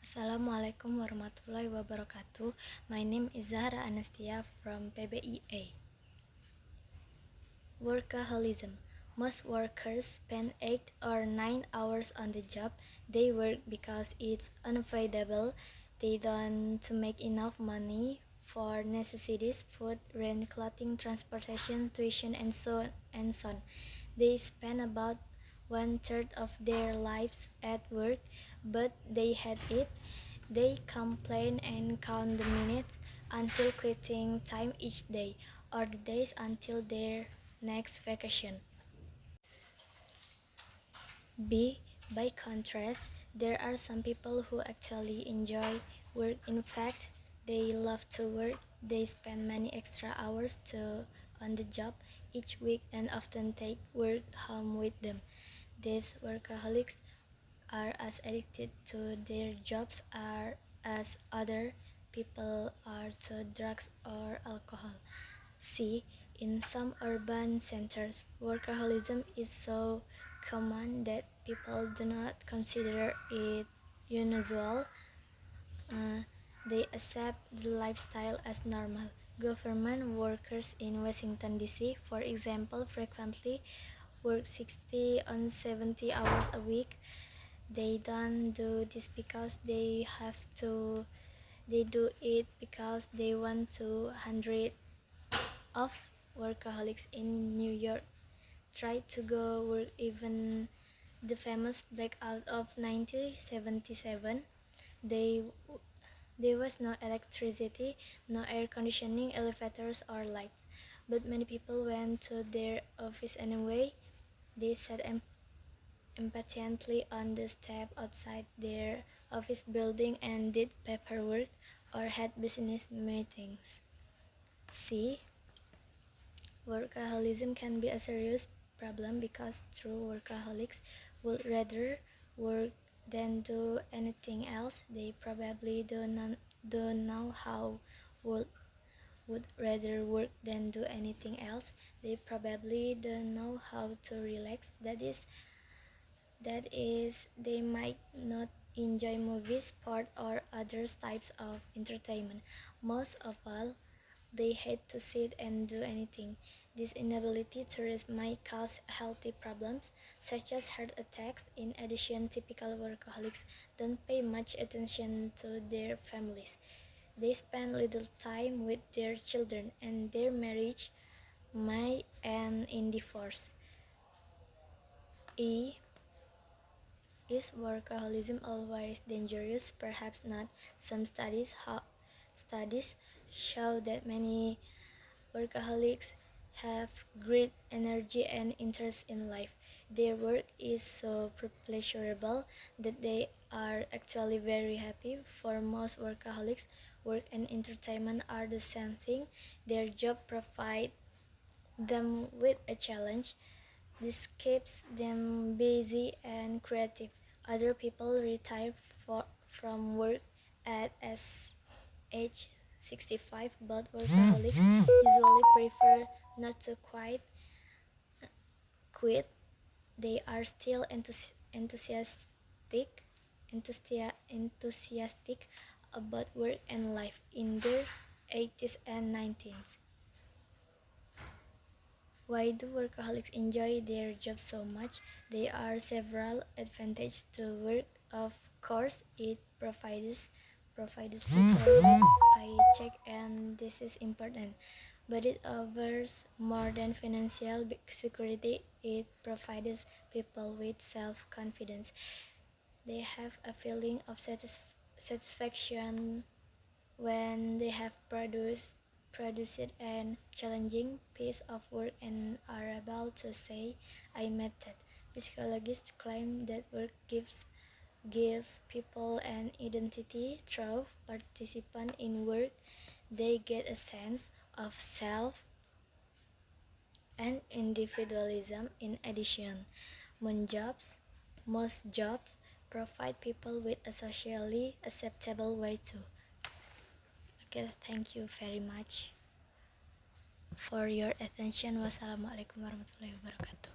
Assalamualaikum warahmatullahi wabarakatuh. My name is Zahra Anastia from PBIA. Workaholism. Most workers spend 8 or 9 hours on the job. They work because it's unavoidable. They don't make enough money for necessities, food, rent, clothing, transportation, tuition, and so on. They spend about 1/3 of their lives at work, but they hate it. They complain and count the minutes until quitting time each day, or the days until their next vacation. B. By contrast, there are some people who actually enjoy work. In fact, they love to work. They spend many extra hours on the job each week and often take work home with them. These workaholics are as addicted to their jobs as other people are to drugs or alcohol. C. In some urban centers, workaholism is so common that people do not consider it unusual. They accept the lifestyle as normal. Government workers in Washington, D.C., for example, frequently work 60 or 70 hours a week. They don't do this because they have to. They do it because they want to. Hundreds of workaholics in New York tried to go work even the famous blackout of 1977. There was no electricity, no air conditioning, elevators, or lights. But many people went to their office anyway. They sat impatiently on the step outside their office building and did paperwork or had business meetings. C. Workaholism can be a serious problem because true workaholics would rather work than do anything else. They probably don't know how would rather work than do anything else. They probably don't know how to relax. That is, they might not enjoy movies, sport, or other types of entertainment. Most of all, they hate to sit and do anything. This inability to rest might cause health problems, such as heart attacks. In addition, typical workaholics don't pay much attention to their families. They spend little time with their children, and their marriage might end in divorce. E. Is workaholism always dangerous? Perhaps not. Some studies show that many workaholics have great energy and interest in life. Their work is so pleasurable that they are actually very happy. For most workaholics, work and entertainment are the same thing. Their job provides them with a challenge. This keeps them busy and creative. Other people retire from work at age 65, but workaholics usually prefer not to quit. They are still enthusiastic about work and life in their 80s and 90s. Why do workaholics enjoy their job so much? There are several advantages to work. Of course, it provides people with paycheck, and this is important. But it offers more than financial security. It provides people with self-confidence. They have a feeling of satisfaction when they have produced a challenging piece of work and are able to say, I made that. Psychologists claim that work gives people an identity through participation in work. They get a sense of self and individualism. In addition, most jobs provide people with a socially acceptable way to. Okay, thank you very much for your attention. Wassalamualaikum warahmatullahi wabarakatuh.